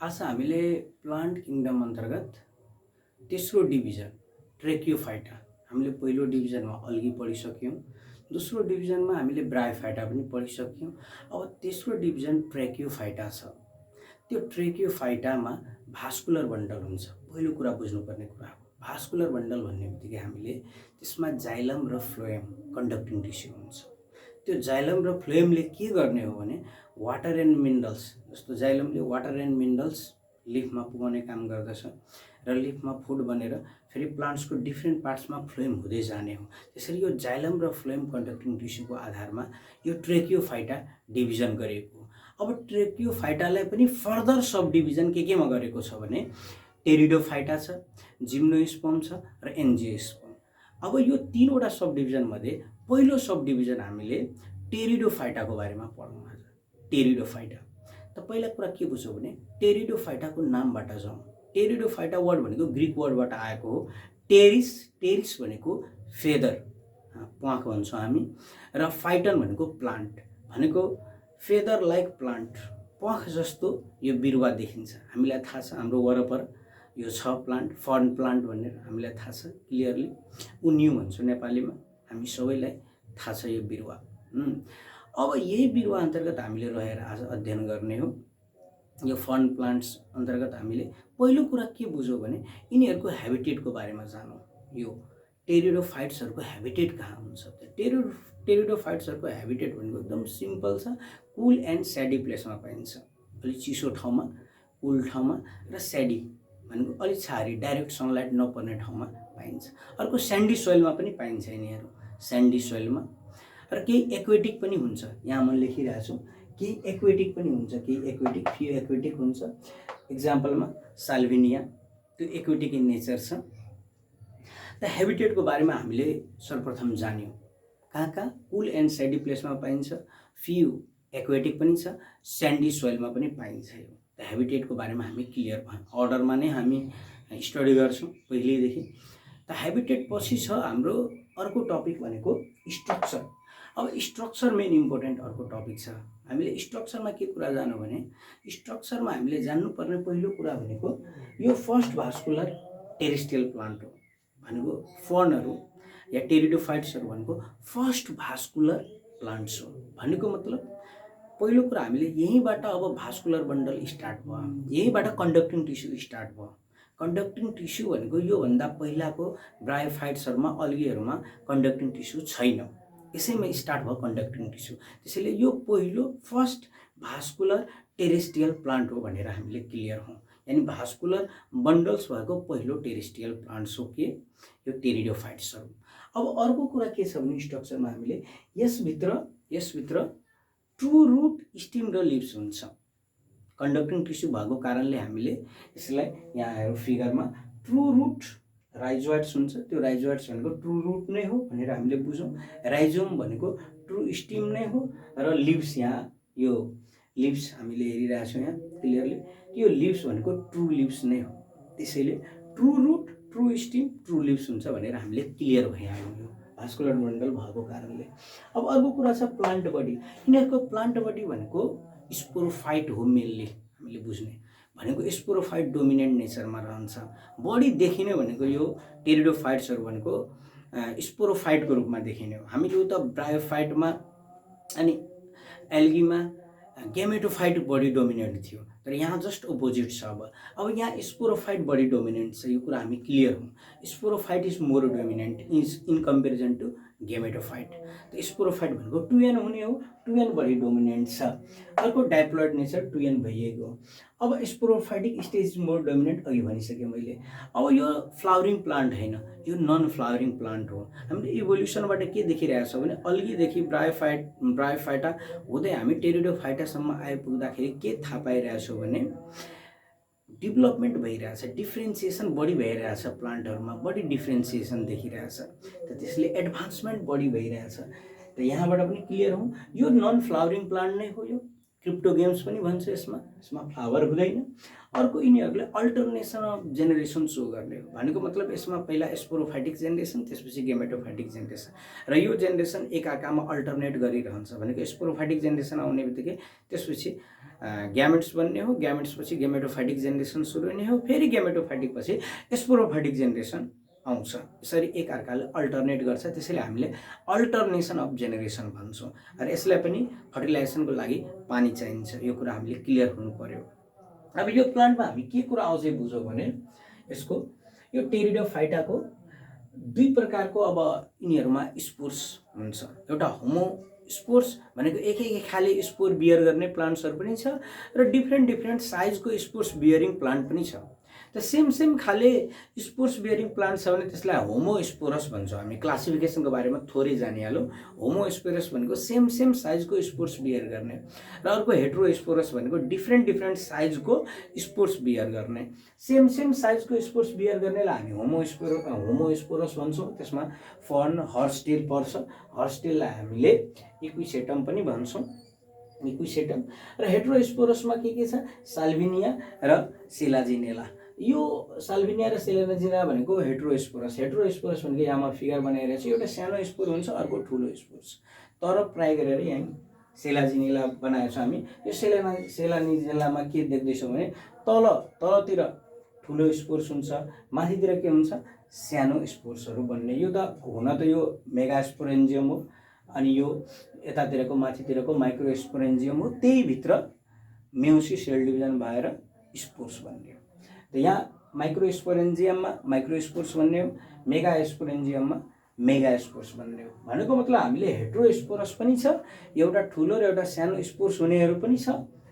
आज हामीले plant kingdom अन्तर्गत तेस्रो डिभिजन ट्रेकियोफाइटा हामीले पहिलो डिभिजनमा अल्गी पढिसक्यौँ। दोस्रो डिभिजनमा हामीले ब्रायोफाइटा पनि पढिसक्यौँ। अब तेस्रो डिभिजन ट्रेकियोफाइटा छ। त्यो ट्रेकियोफाइटामा भास्कुलर बन्डल हुन्छ। पहिलो कुरा बुझ्नुपर्ने कुरा हो, भास्कुलर बन्डल भन्ने बित्तिकै हामीले त्यसमा जाइलम र फ्लोएम कन्डक्टिङ टिस्यु हुन्छ। त्यो जाइलम र फ्लोएमले के गर्ने हो भने वाटर एन्ड मिनरल्स, जस्तो जाइलमले वाटर एन्ड मिनरल्स लिफमा पुगाउने काम गर्दछ र लिफमा फुड बनेर फेरि प्लान्ट्सको डिफ्रेन्ट पार्ट्समा फ्लोएम हुँदै जाने हो। त्यसरी यो जाइलम र फ्लोएम कन्डक्टिङ टिस्युको आधारमा यो ट्रेकियोफाइटा डिभिजन गरिएको हो। अब ट्रेकियोफाइटालाई पनि फर्दर सब डिभिजन केमा गरेको छ भने टेरिडोफाइटा छ, जिम्नोस्पर्म छ र एन्जियोस्पर्म। अब यो तीनवटा सब डिभिजन मध्ये पहिलो सब डिभिजन हामीले टेरिडोफाइटाको बारेमा पढौँ आज। टेरिडोफाइटा त पहिला कुरा के बुझ्छौँ भने टेरिडोफाइटाको नामबाट जाउँ। टेरिडोफाइटा वर्ड भनेको ग्रीक वर्डबाट आएको हो। टेरिस भनेको फेदर, प्वाख भन्छौँ हामी, र फाइटन भनेको प्लान्ट, भनेको फेदर लाइक प्लान्ट, प्वाख जस्तो यो बिरुवा देखिन्छ। हामीलाई थाहा छ हाम्रो वरपर यो छ प्लान्ट, फर्न प्लान्ट भनेर हामीलाई थाहा छ क्लियरली। उन्यु भन्छौँ नेपालीमा, हामी सबैलाई थाहा छ यो बिरुवा। अब यही बिरुवा अन्तर्गत हामीले रहेर आज अध्ययन गर्ने हो। यो फर्न प्लान्ट्स अन्तर्गत हामीले पहिलो कुरा के बुझौँ भने यिनीहरूको हेबिटेटको बारेमा जानौँ। यो टेरिडोफाइट्सहरूको हेबिटेट कहाँ हुन्छ त? टेरिडोफाइट्सहरूको हेबिटेट भनेको एकदम सिम्पल छ, कुल एन्ड स्याडी प्लेसमा पाइन्छ। अलिक चिसो ठाउँमा, कुल ठाउँमा, र स्याडी भनेको अलिक छारी डाइरेक्ट सनलाइट नपर्ने ठाउँमा पाइन्छ। अर्को स्यान्डी सोइलमा पनि पाइन्छ यिनीहरू, स्यान्डी सोइलमा। र केही एक्वेटिक पनि हुन्छ, यहाँ म लेखिरहेको छु। केही एक्वेटिक पनि हुन्छ, केही एक्वेटिक, फ्यु एक्वेटिक हुन्छ। इक्जाम्पलमा साल्भिनिया, त्यो एक्वेटिक इन नेचर छ। त हेबिटेटको बारेमा हामीले सर्वप्रथम जान्यौँ। कहाँ कहाँ कुल एन्ड स्याडी प्लेसमा पाइन्छ, फ्यु एक्वेटिक पनि छ, स्यान्डी सोइलमा पनि पाइन्छ। यो त हेबिटेटको बारेमा हामी क्लियर भयौँ। अर्डरमा नै हामी स्टडी गर्छौँ पहिलेदेखि। त हेबिटेट पछि छ हाम्रो अर्को टपिक भनेको स्ट्रक्चर। अब स्ट्रक्चर मेन इम्पोर्टेन्ट अर्को टपिक छ। हामीले स्ट्रक्चरमा के कुरा जान्यौँ भने स्ट्रक्चरमा हामीले जान्नुपर्ने पहिलो कुरा भनेको यो फर्स्ट भास्कुलर टेरेस्ट्रियल प्लान्ट हो। भनेको फर्नहरू या टेरिडोफाइट्सहरू भनेको फर्स्ट भास्कुलर प्लान्ट्स हो। भनेको मतलब पहिलो कुरा हामीले यहीँबाट अब भास्कुलर बन्डल स्टार्ट भयो, यहीँबाट कन्डक्टिङ टिस्यु स्टार्ट भयो। कन्डक्टिङ टिस्यु भनेको योभन्दा पहिलाको ब्रायोफाइट्सहरूमा, अल्गीहरूमा कन्डक्टिङ टिस्यु छैन, यसैमा स्टार्ट भयो कन्डक्टिङ टिस्यु। त्यसैले यो पहिलो फर्स्ट भास्कुलर टेरेस्ट्रियल प्लान्ट हो भनेर हामीले क्लियर हौँ। यानि भास्कुलर बन्डल्स भएको पहिलो टेरेस्ट्रियल प्लान्ट्स हो के यो टेरिडोफाइट्सहरू। अब अर्को कुरा के छ भने स्ट्रक्चरमा हामीले यसभित्र ट्रु रुट, स्टिम र लिभ्स हुन्छ। कन्डक्टिङ टिस्यु भएको कारणले हामीले यसलाई यहाँ हेरौँ फिगरमा, ट्रु रुट राइजोइड्स हुन्छ। त्यो राइजोइड्स भनेको ट्रु रुट नै हो भनेर हामीले बुझौँ। राइजोम भनेको ट्रु स्टिम नै हो, र लिभ्स, यहाँ यो लिभ्स हामीले हेरिरहेको छौँ यहाँ क्लियरली, यो लिभ्स भनेको ट्रु लिभ्स नै हो। त्यसैले true root, true stem, true leaves हुन्छ भनेर हामीले क्लियर भइहाल्यौँ यो भास्कुलर बन्डल भएको कारणले। अब अर्को कुरा छ प्लान्ट बडी। यिनीहरूको प्लान्ट बडी भनेको स्पोरोफाइट हो मेनली हामीले बुझ्ने, भनेको स्पोरोफाइट डोमिनेन्ट नेचरमा रहन्छ। बडी देखिने भनेको यो टेरिडोफाइट्सहरू भनेको स्पोरोफाइटको रूपमा देखिने हो। हामीले उता ब्रायोफाइटमा अनि एल्गीमा गेमेटोफाइट बडी डोमिनेन्ट थियो, तर यहाँ जस्ट अपोजिट छ। अब यहाँ स्पोरोफाइट बडी डोमिनेन्ट छ, यो कुरा हामी क्लियर हौँ। Sporophyte is more dominant in comparison to gametophyte. त स्पोरोफाइट भनेको 2n हुने हो, 2n बडी डोमिनेन्ट छ। अर्को डाइप्लोइड नेचर 2n भइएको हो। अब स्पोरोफाइटिक स्टेज मोर डोमिनेन्ट अघि भनिसकेँ मैले। अब यो फ्लावरिङ प्लान्ट होइन, यो नन फ्लावरिङ प्लान्ट हो। हामीले इभोल्युसनबाट के देखिरहेको छ भने अल्गीदेखि ब्रायोफाइटा हुँदै हामी टेरिडोफाइटासम्म आइपुग्दाखेरि के थाहा पाइरहेछौँ भने डेभलपमेन्ट भइरहेछ, डिफ्रेन्सिएसन बढी भइरहेछ प्लान्टहरूमा, बढी डिफ्रेन्सिएसन देखिरहेछ। त त्यसले एडभान्समेन्ट बढी भइरहेछ। त यहाँबाट पनि क्लियर हौँ, यो नन फ्लावरिङ प्लान्ट नै हो, यो क्रिप्टोगेम्स पनि भन्छ यसमा फ्लावर हुँदैन। अर्को यिनीहरूले अल्टरनेसन अफ जेनेरेसन सो गर्ने हो। भनेको मतलब यसमा पहिला स्पोरोफाइटिक जेनेरेसन, त्यसपछि गेमेटोफाइटिक जेनेरेसन, र यो जेनेरेसन एकअर्कामा अल्टरनेट गरिरहन्छ। भनेको स्पोरोफाइटिक जेनेरेसन आउने बित्तिकै त्यसपछि ग्यामेट्स बन्ने हो, ग्यामेट्स पछि गेमेटोफाइटिक जेनेरेसन सुरु हुने हो, फेरि गेमेटोफाइटिक पछि स्पोरोफाइटिक जेनेरेसन आउँछ। यसरी एकअर्काले अल्टरनेट गर्छ, त्यसैले हामीले अल्टरनेसन अफ जेनेरेसन भन्छौँ। र यसलाई पनि फर्टिलाइजेसनको लागि पानी चाहिन्छ, यो कुरा हामीले क्लियर हुनु पर्यो। अब यो प्लान्टमा हामी के कुरा अझै बुझौँ भने यसको यो टेरिडोफाइटाको दुई प्रकारको अब यिनीहरूमा स्पोर्स हुन्छ। एउटा होमो स्पोर्स भनेको एक खाले स्पोर बियर गर्ने प्लान्ट्सहरू पनि छ, र डिफ्रेन्ट साइजको स्पोर्स बियरिङ प्लान्ट पनि छ। त सेम खाले स्पोर्स बियरिङ प्लान्ट छ भने त्यसलाई होमोस्पोरस भन्छौँ हामी। क्लासिफिकेसनको बारेमा थोरै जानिहालौँ। होमोस्पोरस भनेको सेम साइजको स्पोर्स बियर गर्ने, र अर्को हेट्रोस्पोरस भनेको डिफ्रेन्ट साइजको स्पोर्स बियर गर्ने। सेम साइजको स्पोर्स बियर गर्नेलाई हामी होमोस्पोरस भन्छौँ। त्यसमा फर्न, हर्सटेल पर्छ। हर्सटेललाई हामीले इक्विसेटम पनि भन्छौँ, इक्विसेटम। र हेट्रोस्पोरसमा के छ, साल्भिनिया र सेलाजिनेला। यो साल्भिनिया र सेलाजिनेला भनेको हेट्रोस्पोरस भनेको यहाँमा फिगर बनाइरहेको छ। एउटा सानो स्पोर हुन्छ, अर्को ठुलो स्पोर्स, तर प्राय गरेर यहाँ सेलाजिनेला बनाएको छ हामी। यो सेलाजिनेलामा के देख्दैछौँ भने तलतिर ठुलो स्पोर्स हुन्छ, माथितिर के हुन्छ, सानो स्पोर्सहरू बन्ने। यो त हुन त यो मेगास्पोरेन्जियम हो, अनि यो यतातिरको माथितिरको माइक्रोस्पोरेन्जियम हो। त्यही भित्र मेयोसिस सेल डिभिजन भएर स्पोर्स बन्ने हो। त यहाँ माइक्रोस्पोरेन्जियममा माइक्रोस्पोर्स बन्ने हो, मेगास्पोरेन्जियममा मेगास्पोर्स बन्ने हो। भनेको मतलब हामीले हेट्रोस्पोरस पनि छ, एउटा ठुलो र एउटा सानो स्पोर्स हुनेहरू पनि छ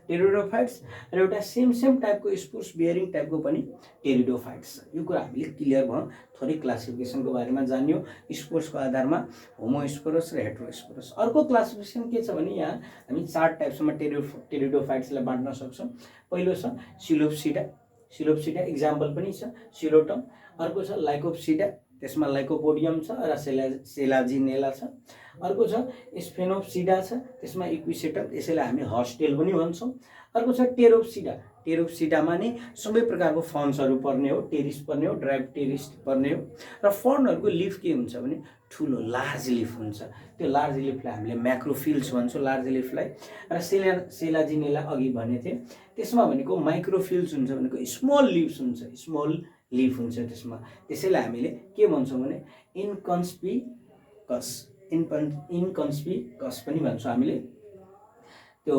टेरिडोफाइट्स, र एउटा सेम टाइपको स्पोर्स बियरिङ टाइपको पनि टेरिडोफाइट्स छ। यो कुरा हामीले क्लियर भयो। थोरै क्लासिफिकेसनको बारेमा जान्यो स्पोर्सको आधारमा, होमोस्पोरस र हेट्रोस्पोरस। अर्को क्लासिफिकेसन के छ भने यहाँ हामी 4 टाइप्समा टेरिडोफाइट्सलाई बाँड्न सक्छौँ। पहिलो छ सिलोप्सिडा, इक्जाम्पल पनि छ सिलोटम। अर्को छ लाइकोप्सिडा, त्यसमा लाइकोपोडियम छ र सेलाजिनेला छ। अर्को छ स्फेनोप्सिडा छ, त्यसमा इक्विसेटम, यसैलाई हामी हर्सटेल पनि भन्छौँ। अर्को छ टेरोप्सिडामा नि सबै प्रकारको फर्न्सहरू पर्ने हो, टेरिस पर्ने हो, ड्राइभ टेरिस पर्ने हो। र फर्नहरूको लिफ के हुन्छ भने ठुलो लार्ज लिफ हुन्छ। त्यो लार्ज लिफलाई हामीले म्याक्रोफिल्स भन्छौँ, लार्ज लिफलाई। र सेलाजिनेला अघि भनेको थिएँ, त्यसमा भनेको माइक्रोफिल्स हुन्छ, भनेको स्मल लिफ हुन्छ त्यसमा। त्यसैले हामीले के भन्छौँ भने इन्कन्स्पिकस पनि भन्छौँ हामीले त्यो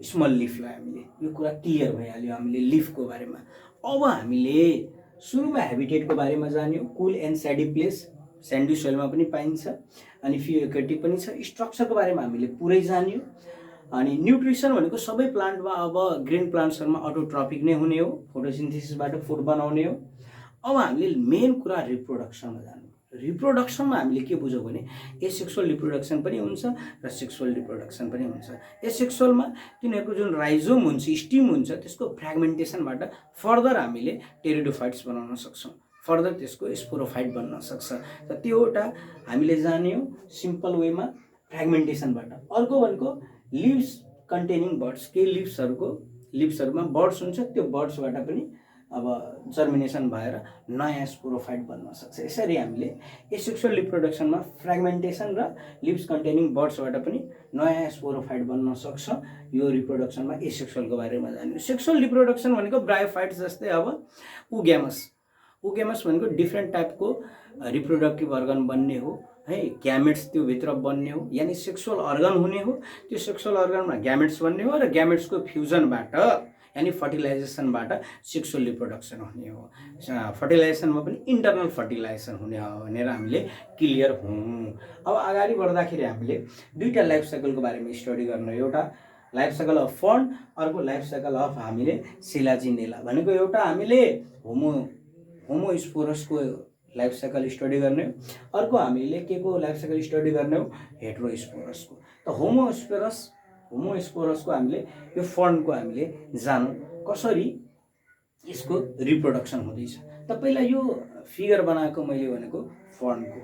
स्मल लिफलाई। हामीले यो कुरा क्लियर भइहाल्यो हामीले लिफको बारेमा। अब हामीले सुरुमा हेबिटेटको बारेमा जान्यौँ। कुल एन्ड स्याडी प्लेस, स्यान्डी सोइलमा पनि पाइन्छ, अनि फियोकेटिक पनि छ। स्ट्रक्चरको बारेमा हामीले पुरै जान्यौँ। अनि न्युट्रिसन भनेको सबै प्लान्टमा, अब ग्रिन प्लान्ट्सहरूमा अटोट्रपिक नै हुने हो, फोटोसिन्थेसिसबाट फुड बनाउने हो। अब हामीले मेन कुरा रिप्रोडक्सनमा जानु। रिप्रोडक्सनमा हामीले के बुझौँ भने एसेक्सुअल रिप्रोडक्सन पनि हुन्छ र सेक्सुअल रिप्रोडक्सन पनि हुन्छ। एसेक्सुअलमा तिनीहरूको जुन राइजोम हुन्छ, स्टिम हुन्छ, त्यसको फ्र्यागमेन्टेसनबाट फर्दर हामीले टेरिडोफाइट्स बनाउन सक्छौँ, फर्दर त्यसको स्पोरोफाइट बन्न सक्छ। त त्यो एउटा हामीले जान्यौँ सिम्पल वेमा फ्र्यागमेन्टेसनबाट। अर्को भनेको लिभ्स कन्टेनिङ बर्ड्स, केही लिभ्सहरूमा बर्ड्स हुन्छ, त्यो बर्ड्सबाट पनि अब जर्मिनेसन भएर नयाँ स्पोरोफाइट बन्न सक्छ। यसरी हामीले एसेक्सुअल रिप्रोडक्सनमा फ्र्यागमेन्टेसन र लिभ्स कन्टेनिङ बर्ड्सबाट पनि नयाँ स्पोरोफाइट बन्न सक्छ। यो रिप्रोडक्सनमा एसेक्सुअलको बारेमा जान्यो। सेक्सुअल रिप्रोडक्सन भनेको ब्रायोफाइट्स जस्तै अब उगेमस भनेको डिफ्रेन्ट टाइपको रिप्रोडक्टिभ अर्गन बन्ने हो है, ग्यामेट्स त्यो भित्र बन्ने हो, यानि सेक्सुअल अर्गन हुने हो। त्यो सेक्सुअल अर्गनमा ग्यामेट्स बन्ने हो, र ग्यामेट्सको फ्युजनबाट यानी फर्टिलाइजेसनबाट सेक्सुअल रिप्रोडक्सन हुने हो। फर्टिलाइजेसनमा पनि इन्टरनल फर्टिलाइजेसन हुने हो भनेर हामीले क्लियर हौँ। अब अगाडि बढ्दाखेरि हामीले दुईवटा लाइफ साइकलको बारेमा स्टडी गर्नु। एउटा लाइफ साइकल अफ फर्न, अर्को लाइफ साइकल अफ हामीले सेलाजिनेला। भनेको एउटा हामीले होमोस्पोरसको लाइफ साइकल स्टडी गर्ने हो, अर्को हामीले के को लाइफ साइकल स्टडी गर्ने हो, हेट्रोस्पोरसको। त होमोस्पोरसको हामीले यो फर्नको हामीले जानौँ कसरी यसको रिप्रोडक्सन हुँदैछ। त पहिला यो फिगर बनाएको मैले भनेको फर्नको,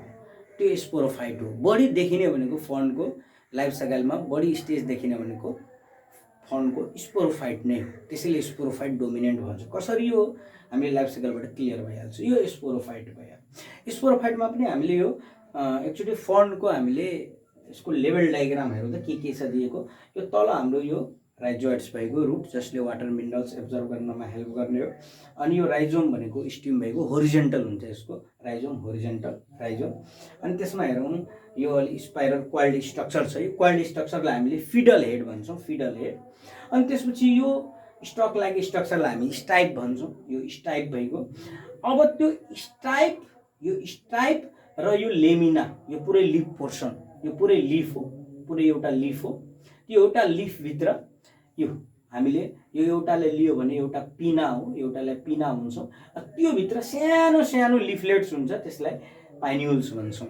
त्यो स्पोरोफाइट हो। बढी देखिने भनेको फर्नको लाइफ साइकलमा बढी स्टेज देखिने भनेको फन्डको स्पोरोफाइट नै हो, त्यसैले स्पोरोफाइट डोमिनेन्ट भन्छ। कसरी यो हामीले लाइफ साइकलबाट क्लियर भइहाल्छ। यो स्पोरोफाइट भयो। स्पोरोफाइटमा पनि हामीले यो एक्चुअली फन्डको हामीले यसको लेभल डायग्राम हेरौँ त के छ दिएको। यो तल हाम्रो यो राइजोइड्स भएको रुट जसले वाटर मिनरल्स एब्जर्भ गर्नमा हेल्प गर्ने हो। अनि यो राइजोम भनेको स्टिम भएको होरिजेन्टल हुन्छ, यसको राइजोम होरिजेन्टल राइजोम। अनि त्यसमा हेरौँ यो अलि स्पाइरल क्वाइल्ड स्ट्रक्चर छ। यो क्वाइल्ड स्ट्रक्चरलाई हामीले फिडल हेड भन्छौँ, फिडल हेड। अनि त्यसपछि यो स्टक लाइक स्ट्रक्चरलाई हामी स्टाइप भन्छौँ, यो स्टाइप भएको। अब त्यो स्टाइप र यो लेमिना, यो पुरै लिफ पोर्सन, यो पुरै लिफ हो, पुरै एउटा लिफ हो। त्यो एउटा लिफभित्र यो हामीले यो एउटाले लियो भने एउटा पिना हो, एउटालाई पिना भन्छौँ। त्यो भित्र सानो सानो लिफलेट्स हुन्छ, त्यसलाई पाइन्युल्स भन्छौँ।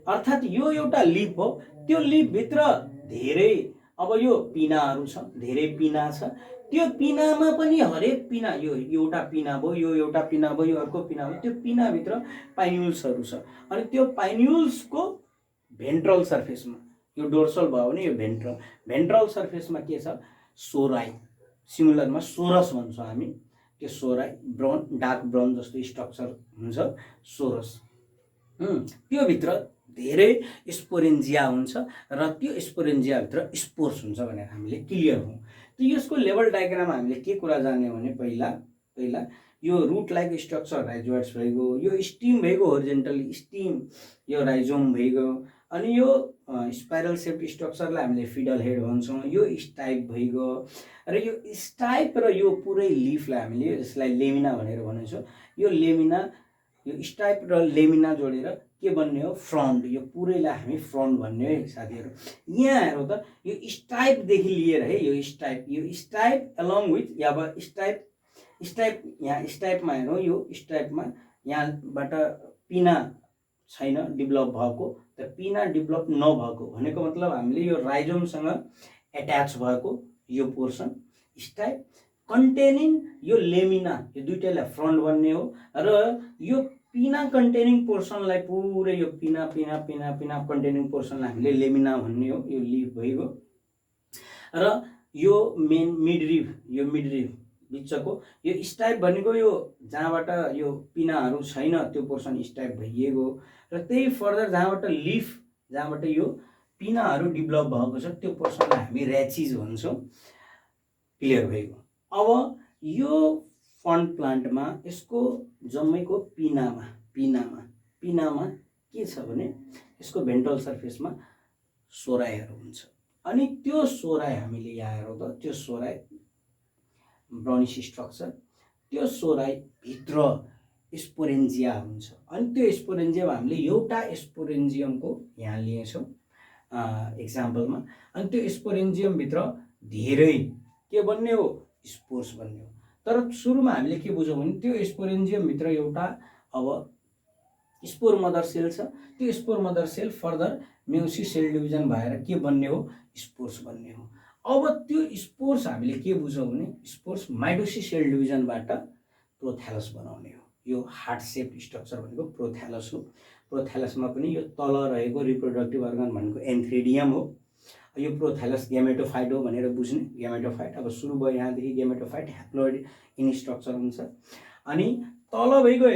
अर्थात् यो एउटा लिफ हो, त्यो लिफभित्र धेरै अब यो पिनाहरू छ, धेरै पिना छ। त्यो पिनामा पनि हरेक पिना, यो एउटा पिना भयो, यो एउटा पिना भयो, यो अर्को पिना भयो, त्यो पिनाभित्र पाइन्युल्सहरू छ। अनि त्यो पाइन्युल्सको भेन्ट्रल सर्फेसमा, यो डोर्सल भयो भने यो भेन्ट्रल सर्फेसमा के छ, सोराई, सिमुलरमा सोरस भन्छौँ हामी। त्यो सोराई ब्राउन, डार्क ब्राउन जस्तो स्ट्रक्चर हुन्छ, सोरस। त्यो भित्र धेरै स्पोरेन्जिया हुन्छ र त्यो स्पोरेन्जियाभित्र स्पोर्स हुन्छ भनेर हामीले क्लियर हौँ। त यसको लेभल डायग्राममा हामीले के कुरा जान्ने भने पहिला यो रुट लाइक स्ट्रक्चर राइजोइड्स भइगयो, यो स्टिम भइगयो होरिजेन्टली स्टिम, यो राइजोम भइगयो। अनि यो स्पाइरल सेप्ड स्ट्रक्चरलाई हामीले फिडल हेड भन्छौँ, यो स्टाइप भइगयो। र यो स्टाइप र यो पुरै लिफलाई हामीले यसलाई लेमिना भनेर भन्छौँ। यो लेमिना, यो स्टाइप र लेमिना जोडेर के बन्ने हो, फ्रन्ट। यो पुरैलाई हामी फ्रन्ट भन्ने हो साथीहरू। यहाँ हेरौँ त, यो स्टाइपदेखि लिएर है, यो stipe along with yeah stipe यहाँ स्टाइपमा हेरौँ, यो स्टाइपमा यहाँबाट पिना छैन डेभलप भएको, त पिना डेभलप नभएको भनेको मतलब हामीले यो राइजोमसँग एट्याच भएको यो पोर्सन स्टाइप कन्टेनिङ यो लेमिना, यो दुईटैलाई फ्रन्ट भन्ने हो। र यो पिना कन्टेनिङ पोर्सनलाई पुरै यो पिना कन्टेनिङ पोर्सनलाई हामीले लेमिना भन्ने हो, यो लिफ भइगयो। र यो मिडरिफ बिचको यो स्टाइप भनेको यो जहाँबाट यो पिनाहरू छैन त्यो पोर्सन स्टाइप भइएको। र त्यही फर्दर जहाँबाट यो पिनाहरू डेभलप भएको छ त्यो पोर्सनलाई हामी र्याचिज भन्छौँ। क्लियर भएको। अब यो फन्ड प्लान्टमा यसको जम्मैको पिनामा के छ भने यसको भेन्ट्रल सर्फेसमा सोराइहरू हुन्छ। अनि त्यो सोराइ हामीले यहाँ हेरौँ त, त्यो सोराइ ब्राउनिश स्ट्रक्चर, त्यो सोराइ भित्र स्पोरेन्जिया हुन्छ। अनि त्यो स्पोरेन्जियम हामीले एउटा स्पोरेन्जियमको यहाँ लिएछौँ एक्जाम्पलमा। अनि त्यो स्पोरेन्जियमभित्र धेरै के बन्ने हो, स्पोर्स बन्ने हो। तर सुरुमा हामीले के बुझौँ भने त्यो स्पोरेन्जियमभित्र एउटा अब स्पोर मदर सेल छ। त्यो spore mother cell further meiosis cell division भएर के बन्ने हो, स्पोर्स बन्ने हो। अब त्यो स्पोर्स हामीले के बुझौँ भने स्पोर्स माइटोसिस सेल डिभिजनबाट प्रोथ्यालस बनाउने हो। यो हार्ट सेप स्ट्रक्चर भनेको प्रोथ्यालस हो। प्रोथ्यालसमा पनि यो तल रहेको रिप्रोडक्टिभ अर्गन भनेको एन्थ्रेडियम हो। यो प्रोथ्यालस ग्यामेटोफाइट हो भनेर बुझ्ने, ग्यामेटोफाइट। अब सुरु भयो यहाँदेखि ग्यामेटोफाइट ह्याप्लोइड इन स्ट्रक्चर हुन्छ। अनि तल भइगयो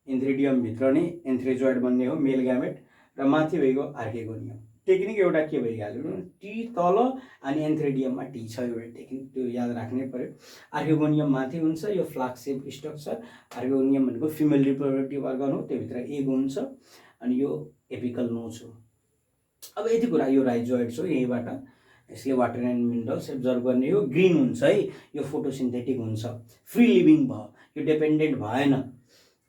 एन्थ्रेडियमभित्र नै एन्थ्रेजोइड बन्ने हो, मेल ग्यामेट। र माथि भइगयो आर्केगोनियम। टेक्निक एउटा के भइहाल्यो, टी तल अनि एन्थ्रेडियममा टी छ, एउटा टेक्निक त्यो याद राख्नै पर्यो। आर्केगोनियम माथि हुन्छ, यो फ्लाक्स सेप स्ट्रक्चर। आर्केगोनियम भनेको फिमेल रिप्रोडक्टिभ अर्गन हो, त्योभित्र एग हुन्छ। अनि यो एपिकल नोच हो। अब यति कुरा यो राइजोइड्स हो, यहीँबाट यसले वाटर एन्ड मिनरल्स एब्जर्भ गर्ने हो। ग्रिन हुन्छ है, यो फोटोसिन्थेटिक हुन्छ, फ्री लिभिङ भयो, यो डिपेन्डेन्ट भएन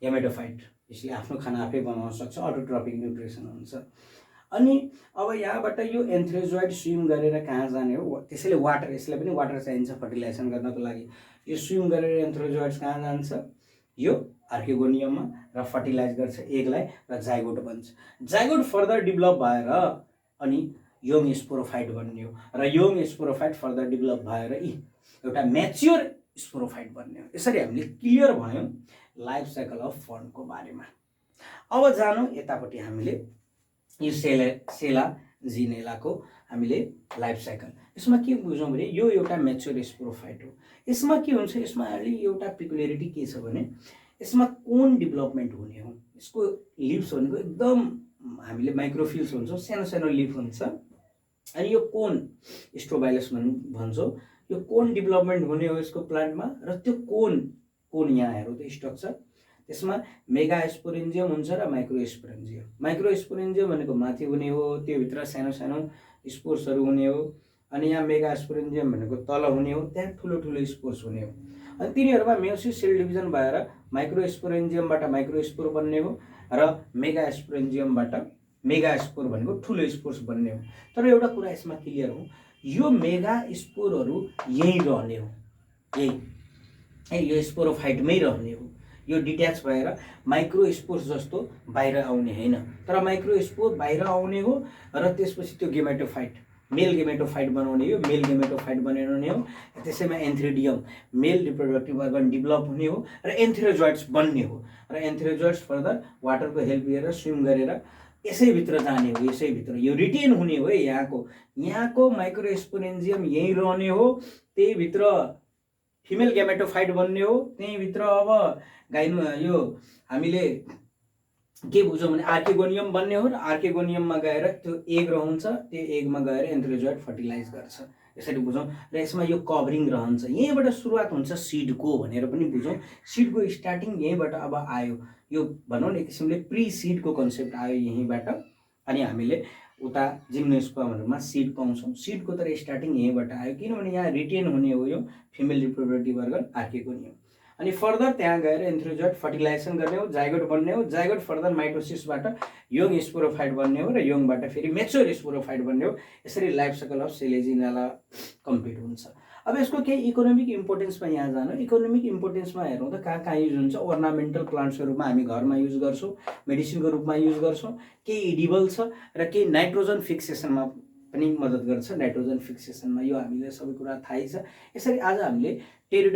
ग्यामेटोफाइट, यसले आफ्नो खाना आफै बनाउन सक्छ, अटोट्रोपिक न्युट्रिसन हुन्छ। अनि अब यहाँबाट यो एन्थ्रेजोइड स्विम गरेर कहाँ जाने हो, त्यसैले वाटर, यसलाई पनि वाटर चाहिन्छ फर्टिलाइजेसन गर्नको लागि। यो स्विम गरेर एन्थ्रेजोइड्स कहाँ जान्छ, यो आर्केगोनियममा, र फर्टिलाइज गर्छ एगलाई, र जाइगोट बन्छ। जाइगोट फर्दर डेभलप भएर अनि योङ स्पोरोफाइट बन्ने हो। र योङ स्पोरोफाइट फर्दर डेभलप भएर एउटा म्याच्योर स्पोरोफाइट बन्ने हो। यसरी हामीले क्लियर भयौँ लाइफ साइकल अफ फन्डको बारेमा। अब जानौँ यतापट्टि हामीले यो सेला जिनेलाको हामीले लाइफ साइकल। यसमा के बुझौँ भने यो एउटा म्याच्योर स्पोरोफाइट हो। यसमा के हुन्छ, यसमा अलि एउटा पिकुलियरिटी के छ भने यसमा कोन डेभलपमेन्ट हुने हो। यसको लिभ्स भनेको एकदम हामीले माइक्रोफिल्स हुन्छ, सानो सानो लिफ हुन्छ, अनि यो कोन स्ट्रोबाइलस भन्छौँ। यो कोन डेभलपमेन्ट हुने हो यसको प्लान्टमा, र त्यो कोन यहाँ हेरौँ त स्ट्रक्चर, त्यसमा मेगा स्पोरेन्जियम हुन्छ र माइक्रो स्पोरेन्जियम। माइक्रो स्पोरेन्जियम भनेको माथि हुने हो, त्योभित्र सानो सानो स्पोर्सहरू हुने हो, अनि यहाँ मेगा स्पोरेन्जियम भनेको तल हुने हो, त्यहाँ ठुलो ठुलो स्पोर्स हुने हो। अनि तिनीहरूमा मेयोसिस सेल डिभिजन भएर माइक्रो स्पोरेन्जियमबाट माइक्रो स्पोर बन्ने हो र मेगा स्पोरेन्जियमबाट मेगा स्पोर भनेको ठुलो स्पोर्स बन्ने हो। तर एउटा कुरा यसमा क्लियर हो, यो मेगा स्पोरहरू यहीँ रहने हो, यही यो स्पोरोफाइटमै रहने हो। यो डिट्याच भएर माइक्रो स्पोर्स जस्तो बाहिर आउने होइन, तर माइक्रो स्पोर बाहिर आउने हो र त्यसपछि त्यो गेमेटोफाइट मेल गेमेटोफाइट बनाउने हो, मेल गेमेटोफाइट बनाउने हो। त्यसैमा एन्थ्रेडियम मेल रिप्रोडक्टिभ अर्गन डेभलप हुने हो र एन्थ्रेजोइड्स बन्ने हो, र एन्थ्रेजोइड्स फर्दर वाटरको हेल्प लिएर स्विम गरेर यसैभित्र जाने हो। यसैभित्र यो रिटेन हुने हो है। यहाँको माइक्रो स्पोरेन्जियम यहीँ रहने हो, त्यही भित्र फिमेल गेमेटोफाइट बन्ने हो, त्यही भित्र अब यो हामीले के बुझौँ भने आर्केगोनियम बन्ने हो, र आर्केगोनियममा गएर त्यो एग रहन्छ, त्यो एगमा गएर एन्थ्रेजोइड फर्टिलाइज गर्छ, यसरी बुझौँ। र यसमा यो कभरिङ रहन्छ, यहीँबाट सुरुवात हुन्छ सिडको भनेर पनि बुझौँ। सिडको स्टार्टिङ यहीँबाट अब आयो, यो भनौँ न एक किसिमले प्री सिडको कन्सेप्ट आयो यहीँबाट, अनि हामीले उता जिम्नोस्पर्महरूमा सिड पाउँछौँ। सिडको तर स्टार्टिङ यहीँबाट आयो, किनभने यहाँ रिटेन हुने हो यो फिमेल रिप्रोडक्टिभ अर्गन आर्केगोनियम। अनि फर्दर त्यहाँ गएर एन्थ्रेजोइड फर्टिलाइजेसन गर्ने हो, जाइगोट बन्ने हो, जाइगोट फर्दर माइटोसिसबाट यङ स्पोरोफाइट बन्ने हो, र यङबाट फेरि मेच्योर स्पोरोफाइट बन्ने हो। यसरी लाइफ साइकल अफ सेलेजिनाला कम्प्लिट हुन्छ। अब यसको केही इकोनोमिक इम्पोर्टेन्समा यहाँ जानु। इकोनोमिक इम्पोर्टेन्समा हेरौँ त कहाँ युज हुन्छ। अर्नामेन्टल प्लान्ट्सको रूपमा हामी घरमा युज गर्छौँ, मेडिसिनको रूपमा युज गर्छौँ, केही इडिबल छ र केही नाइट्रोजन फिक्सेसनमा पनि मद्दत गर्छ। नाइट्रोजन फिक्सेसनमा यो हामीले सबै कुरा थाहै छ। यसरी आज हामीले टेरिडो